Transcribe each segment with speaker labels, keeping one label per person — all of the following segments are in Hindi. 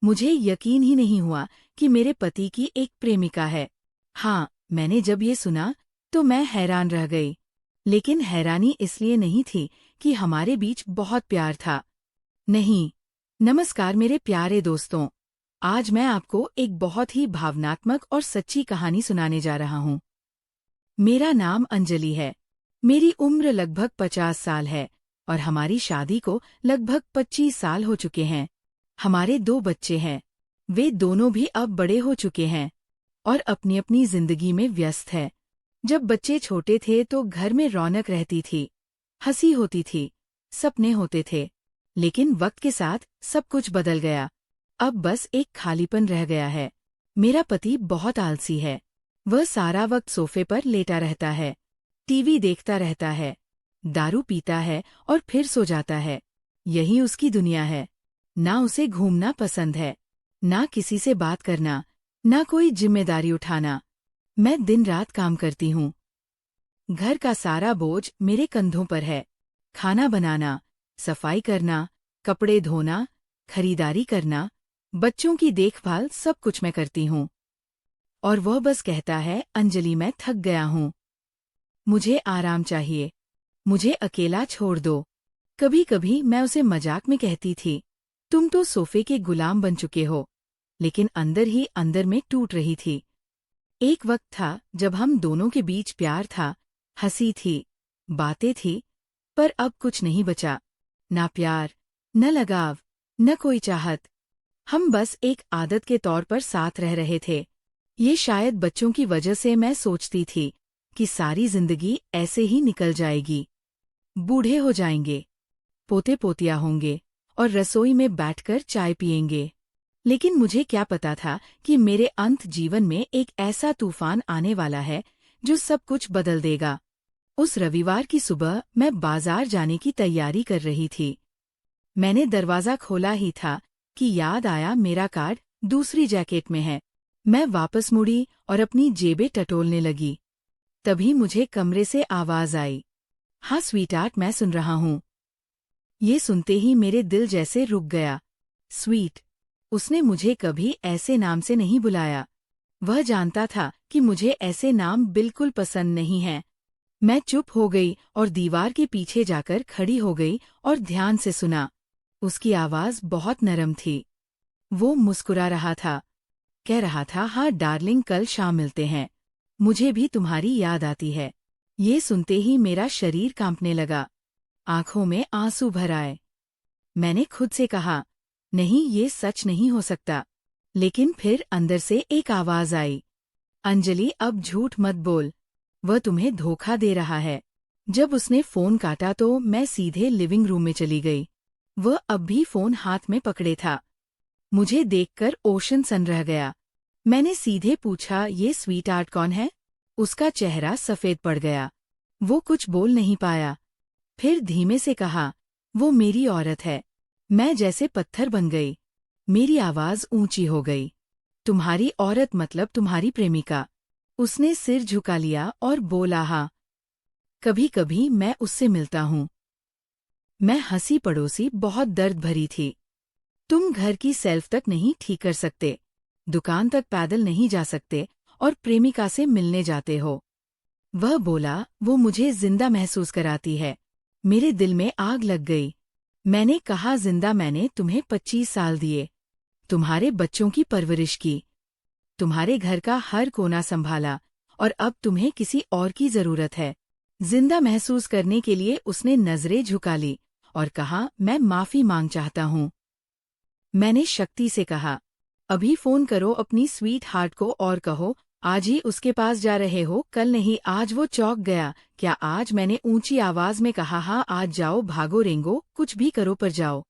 Speaker 1: मुझे यकीन ही नहीं हुआ कि मेरे पति की एक प्रेमिका है। हाँ, मैंने जब ये सुना तो मैं हैरान रह गई। लेकिन हैरानी इसलिए नहीं थी कि हमारे बीच बहुत प्यार था। नहीं। नमस्कार मेरे प्यारे दोस्तों। आज मैं आपको एक बहुत ही भावनात्मक और सच्ची कहानी सुनाने जा रहा हूँ। मेरा नाम अंजलि है। मेरी उम्र लगभग 50 साल है और हमारी शादी को लगभग 25 साल हो चुके हैं। हमारे 2 बच्चे हैं। वे दोनों भी अब बड़े हो चुके हैं और अपनी अपनी जिंदगी में व्यस्त है। जब बच्चे छोटे थे तो घर में रौनक रहती थी, हंसी होती थी, सपने होते थे। लेकिन वक्त के साथ सब कुछ बदल गया। अब बस एक खालीपन रह गया है। मेरा पति बहुत आलसी है। वह सारा वक्त सोफे पर लेटा रहता है, टीवी देखता रहता है, दारू पीता है और फिर सो जाता है। यही उसकी दुनिया है। ना उसे घूमना पसंद है, ना किसी से बात करना, ना कोई जिम्मेदारी उठाना। मैं दिन रात काम करती हूँ। घर का सारा बोझ मेरे कंधों पर है। खाना बनाना, सफाई करना, कपड़े धोना, खरीदारी करना, बच्चों की देखभाल सब कुछ मैं करती हूँ। और वह बस कहता है, अंजलि मैं थक गया हूँ। मुझे आराम चाहिए। मुझे अकेला छोड़ दो। कभी कभी मैं उसे मजाक में कहती थी, तुम तो सोफे के गुलाम बन चुके हो। लेकिन अंदर ही अंदर में टूट रही थी। एक वक्त था जब हम दोनों के बीच प्यार था, हंसी थी, बातें थी, पर अब कुछ नहीं बचा। ना प्यार, न लगाव, न कोई चाहत। हम बस एक आदत के तौर पर साथ रह रहे थे। ये शायद बच्चों की वजह से मैं सोचती थी कि सारी जिंदगी ऐसे ही निकल जाएगी। बूढ़े हो जाएंगे, पोते पोतियां होंगे और रसोई में बैठकर चाय पिएंगे। लेकिन मुझे क्या पता था कि मेरे अंत जीवन में एक ऐसा तूफान आने वाला है जो सब कुछ बदल देगा। उस रविवार की सुबह मैं बाजार जाने की तैयारी कर रही थी। मैंने दरवाजा खोला ही था कि याद आया मेरा कार्ड दूसरी जैकेट में है। मैं वापस मुड़ी और अपनी जेबें टटोलने लगी। तभी मुझे कमरे से आवाज आई, हाँ स्वीटहार्ट मैं सुन रहा हूँ। ये सुनते ही मेरे दिल जैसे रुक गया। स्वीट। उसने मुझे कभी ऐसे नाम से नहीं बुलाया। वह जानता था कि मुझे ऐसे नाम बिल्कुल पसंद नहीं हैं। मैं चुप हो गई और दीवार के पीछे जाकर खड़ी हो गई और ध्यान से सुना। उसकी आवाज बहुत नरम थी। वो मुस्कुरा रहा था। कह रहा था, हाँ डार्लिंग कल शाम मिलते हैं। मुझे भी तुम्हारी याद आती है। ये सुनते ही मेरा शरीर कांपने लगा। आंखों में आंसू भर आए। मैंने खुद से कहा, नहीं ये सच नहीं हो सकता। लेकिन फिर अंदर से एक आवाज आई, अंजलि अब झूठ मत बोल। वह तुम्हें धोखा दे रहा है। जब उसने फोन काटा तो मैं सीधे लिविंग रूम में चली गई। वह अब भी फोन हाथ में पकड़े था। मुझे देखकर ओशन सन रह गया। मैंने सीधे पूछा, ये स्वीटहार्ट कौन है? उसका चेहरा सफेद पड़ गया। वो कुछ बोल नहीं पाया। फिर धीमे से कहा, वो मेरी औरत है। मैं जैसे पत्थर बन गई। मेरी आवाज ऊंची हो गई। तुम्हारी औरत मतलब तुम्हारी प्रेमिका। उसने सिर झुका लिया और बोला, हाँ कभी कभी मैं उससे मिलता हूँ। मैं हंसी पड़ोसी बहुत दर्द भरी थी। तुम घर की सेल्फ तक नहीं ठीक कर सकते, दुकान तक पैदल नहीं जा सकते और प्रेमिका से मिलने जाते हो। वह बोला, वो मुझे जिंदा महसूस कराती है। मेरे दिल में आग लग गई। मैंने कहा, जिंदा? मैंने तुम्हें 25 साल दिए, तुम्हारे बच्चों की परवरिश की, तुम्हारे घर का हर कोना संभाला और अब तुम्हें किसी और की जरूरत है। जिंदा महसूस करने के लिए उसने नजरें झुका ली और कहा, मैं माफी मांग चाहता हूँ। मैंने शक्ति से कहा, अभी फोन करो अपनी स्वीट हार्ट को और कहो, आज ही उसके पास जा रहे हो, कल नहीं। आज वो चौंक गया। क्या आज? मैंने ऊंची आवाज में कहा, हाँ आज जाओ, भागो रेंगो, कुछ भी करो पर जाओ।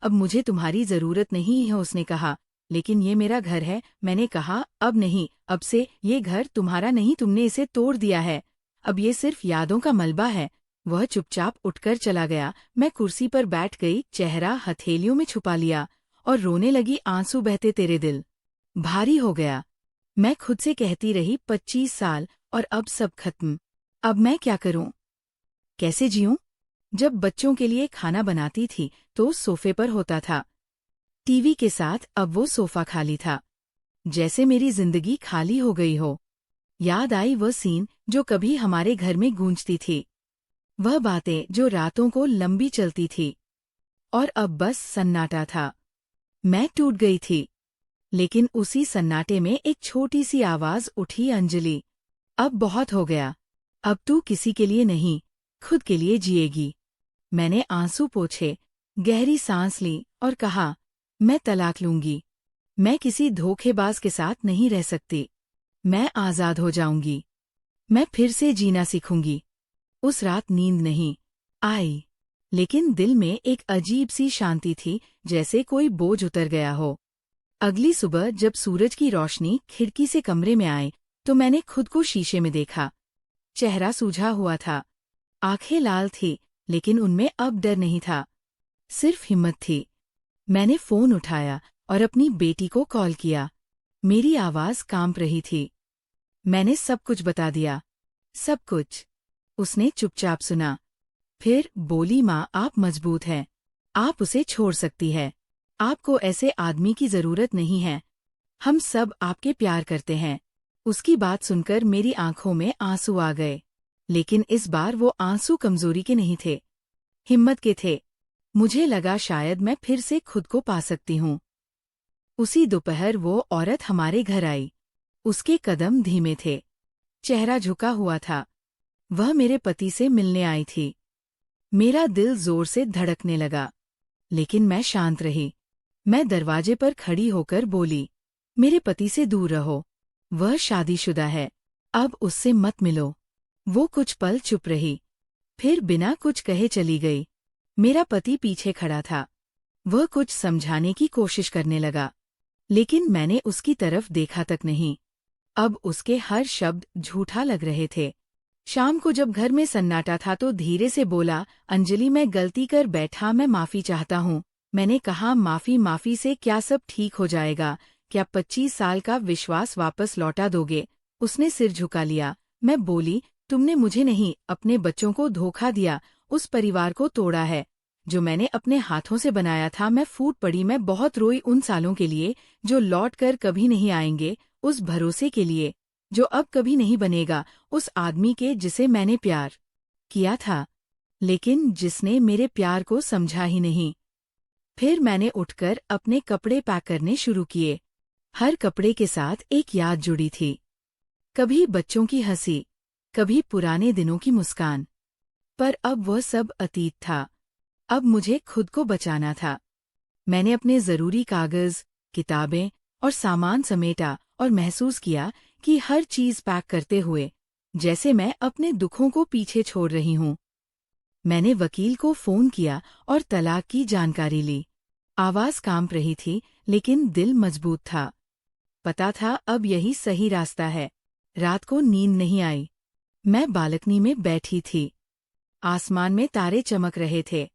Speaker 1: अब मुझे तुम्हारी जरूरत नहीं है, उसने कहा। लेकिन ये मेरा घर है। मैंने कहा, अब नहीं, अब से ये घर तुम्हारा नहीं, तुमने इसे तोड़ दिया है। अब ये सिर्फ यादों का मलबा है। वह चुपचाप उठकर चला गया। मैं कुर्सी पर बैठ गई, चेहरा हथेलियों में छुपा लिया और रोने लगी। आंसू बहते, तेरे दिल भारी हो गया। मैं खुद से कहती रही, 25 साल और अब सब खत्म। अब मैं क्या करूं? कैसे जीऊं? जब बच्चों के लिए खाना बनाती थी तो सोफे पर होता था। टीवी के साथ अब वो सोफा खाली था, जैसे मेरी जिंदगी खाली हो गई हो। याद आई वह सीन जो कभी हमारे घर में गूंजती थी, वह बातें जो रातों को लंबी चलती थी, और अब बस सन्नाटा था। मैं टूट गई थी, लेकिन उसी सन्नाटे में एक छोटी सी आवाज उठी, अंजलि, अब बहुत हो गया। अब तू किसी के लिए नहीं, खुद के लिए जिएगी। मैंने आंसू पोंछे, गहरी सांस ली और कहा, मैं तलाक लूंगी। मैं किसी धोखेबाज के साथ नहीं रह सकती। मैं आजाद हो जाऊंगी। मैं फिर से जीना सीखूंगी। उस रात नींद नहीं आई, लेकिन दिल में एक अजीब सी शांति थी, जैसे कोई बोझ उतर गया हो। अगली सुबह जब सूरज की रोशनी खिड़की से कमरे में आए, तो मैंने खुद को शीशे में देखा। चेहरा सूझा हुआ था, आंखें लाल थी, लेकिन उनमें अब डर नहीं था, सिर्फ हिम्मत थी। मैंने फोन उठाया और अपनी बेटी को कॉल किया। मेरी आवाज कांप रही थी। मैंने सब कुछ बता दिया, सब कुछ। उसने चुपचाप सुना, फिर बोली, माँ, आप मजबूत हैं। आप उसे छोड़ सकती है। आपको ऐसे आदमी की जरूरत नहीं है। हम सब आपके प्यार करते हैं। उसकी बात सुनकर मेरी आंखों में आंसू आ गए, लेकिन इस बार वो आंसू कमजोरी के नहीं थे, हिम्मत के थे। मुझे लगा शायद मैं फिर से खुद को पा सकती हूँ। उसी दोपहर वो औरत हमारे घर आई। उसके कदम धीमे थे, चेहरा झुका हुआ था। वह मेरे पति से मिलने आई थी। मेरा दिल जोर से धड़कने लगा, लेकिन मैं शांत रही। मैं दरवाजे पर खड़ी होकर बोली, मेरे पति से दूर रहो। वह शादीशुदा है, अब उससे मत मिलो। वो कुछ पल चुप रही, फिर बिना कुछ कहे चली गई। मेरा पति पीछे खड़ा था। वह कुछ समझाने की कोशिश करने लगा, लेकिन मैंने उसकी तरफ देखा तक नहीं। अब उसके हर शब्द झूठा लग रहे थे। शाम को जब घर में सन्नाटा था तो धीरे से बोला, अंजलि, मैं गलती कर बैठा, मैं माफी चाहता हूँ। मैंने कहा, माफी से क्या सब ठीक हो जाएगा? क्या 25 साल का विश्वास वापस लौटा दोगे? उसने सिर झुका लिया। मैं बोली, तुमने मुझे नहीं, अपने बच्चों को धोखा दिया, उस परिवार को तोड़ा है जो मैंने अपने हाथों से बनाया था। मैं फूट पड़ी, मैं बहुत रोई उन सालों के लिए जो लौट कर कभी नहीं आएंगे, उस भरोसे के लिए जो अब कभी नहीं बनेगा, उस आदमी के जिसे मैंने प्यार किया था, लेकिन जिसने मेरे प्यार को समझा ही नहीं। फिर मैंने उठकर अपने कपड़े पैक करने शुरू किए। हर कपड़े के साथ एक याद जुड़ी थी, कभी बच्चों की हंसी, कभी पुराने दिनों की मुस्कान। पर अब वह सब अतीत था। अब मुझे खुद को बचाना था। मैंने अपने जरूरी कागज, किताबें और सामान समेटा और महसूस किया कि हर चीज पैक करते हुए जैसे मैं अपने दुखों को पीछे छोड़ रही हूँ। मैंने वकील को फोन किया और तलाक की जानकारी ली। आवाज कांप रही थी, लेकिन दिल मजबूत था। पता था अब यही सही रास्ता है। रात को नींद नहीं आई। मैं बालकनी में बैठी थी। आसमान में तारे चमक रहे थे।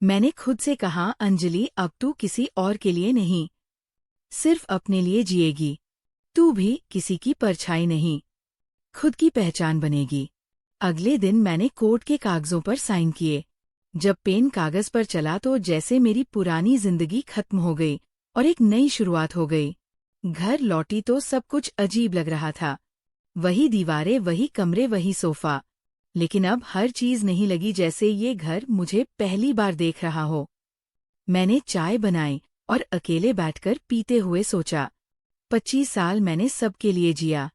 Speaker 1: मैंने खुद से कहा, अंजलि, अब तू किसी और के लिए नहीं, सिर्फ अपने लिए जिएगी। तू भी किसी की परछाई नहीं, खुद की पहचान बनेगी। अगले दिन मैंने कोर्ट के कागजों पर साइन किए। जब पेन कागज पर चला तो जैसे मेरी पुरानी जिंदगी खत्म हो गई और एक नई शुरुआत हो गई। घर लौटी तो सब कुछ अजीब लग रहा था। वही दीवारें, वही कमरे, वही सोफा, लेकिन अब हर चीज नहीं लगी जैसे ये घर मुझे पहली बार देख रहा हो। मैंने चाय बनाई और अकेले बैठकर पीते हुए सोचा, 25 साल मैंने सबके लिए जिया,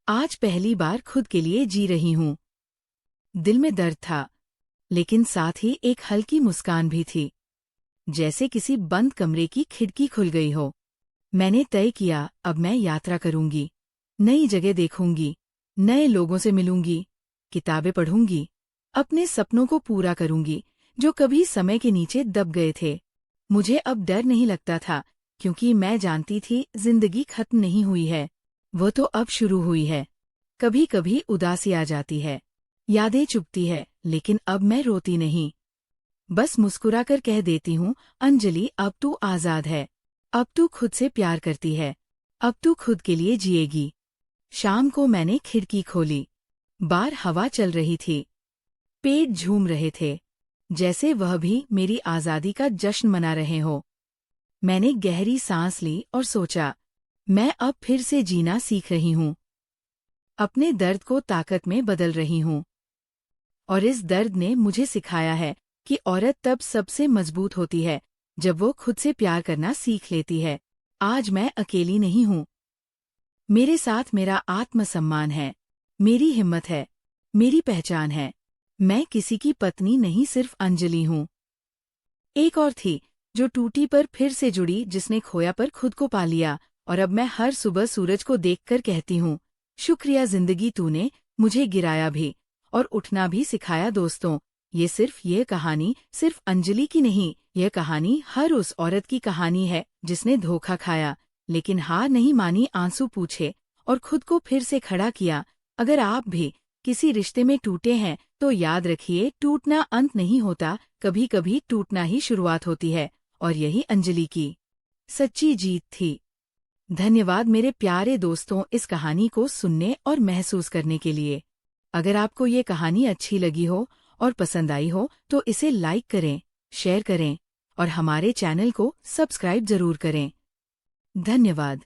Speaker 1: आज पहली बार खुद के लिए जी रही हूँ। दिल में दर्द था, लेकिन साथ ही एक हल्की मुस्कान भी थी, जैसे किसी बंद कमरे की खिड़की खुल गई हो। मैंने तय किया, अब मैं यात्रा करूंगी, नई जगह देखूंगी, नए लोगों से मिलूंगी, किताबें पढ़ूंगी, अपने सपनों को पूरा करूंगी जो कभी समय के नीचे दब गए थे। मुझे अब डर नहीं लगता था, क्योंकि मैं जानती थी जिंदगी खत्म नहीं हुई है, वो तो अब शुरू हुई है। कभी कभी उदासी आ जाती है, यादें चुभती है, लेकिन अब मैं रोती नहीं। बस मुस्कुराकर कह देती हूँ, अंजलि, अब तू आजाद है। अब तू खुद से प्यार करती है। अब तू खुद के लिए जिएगी। शाम को मैंने खिड़की खोली। बाहर हवा चल रही थी। पेड़ झूम रहे थे, जैसे वह भी मेरी आजादी का जश्न मना रहे हो। मैंने गहरी सांस ली और सोचा, मैं अब फिर से जीना सीख रही हूँ। अपने दर्द को ताकत में बदल रही हूँ। और इस दर्द ने मुझे सिखाया है कि औरत तब सबसे मजबूत होती है जब वो खुद से प्यार करना सीख लेती है। आज मैं अकेली नहीं हूँ। मेरे साथ मेरा आत्मसम्मान है, मेरी हिम्मत है, मेरी पहचान है। मैं किसी की पत्नी नहीं, सिर्फ अंजलि हूँ। एक और थी जो टूटी पर फिर से जुड़ी, जिसने खोया पर खुद को पा लिया। और अब मैं हर सुबह सूरज को देखकर कहती हूँ, शुक्रिया जिंदगी, तूने मुझे गिराया भी और उठना भी सिखाया। दोस्तों, ये कहानी सिर्फ अंजलि की नहीं, यह कहानी हर उस औरत की कहानी है जिसने धोखा खाया लेकिन हार नहीं मानी, आंसू पूछे और खुद को फिर से खड़ा किया। अगर आप भी किसी रिश्ते में टूटे हैं तो याद रखिए, टूटना अंत नहीं होता, कभी कभी टूटना ही शुरुआत होती है। और यही अंजलि की सच्ची जीत थी। धन्यवाद मेरे प्यारे दोस्तों, इस कहानी को सुनने और महसूस करने के लिए। अगर आपको ये कहानी अच्छी लगी हो और पसंद आई हो तो इसे लाइक करें, शेयर करें और हमारे चैनल को सब्सक्राइब जरूर करें। धन्यवाद।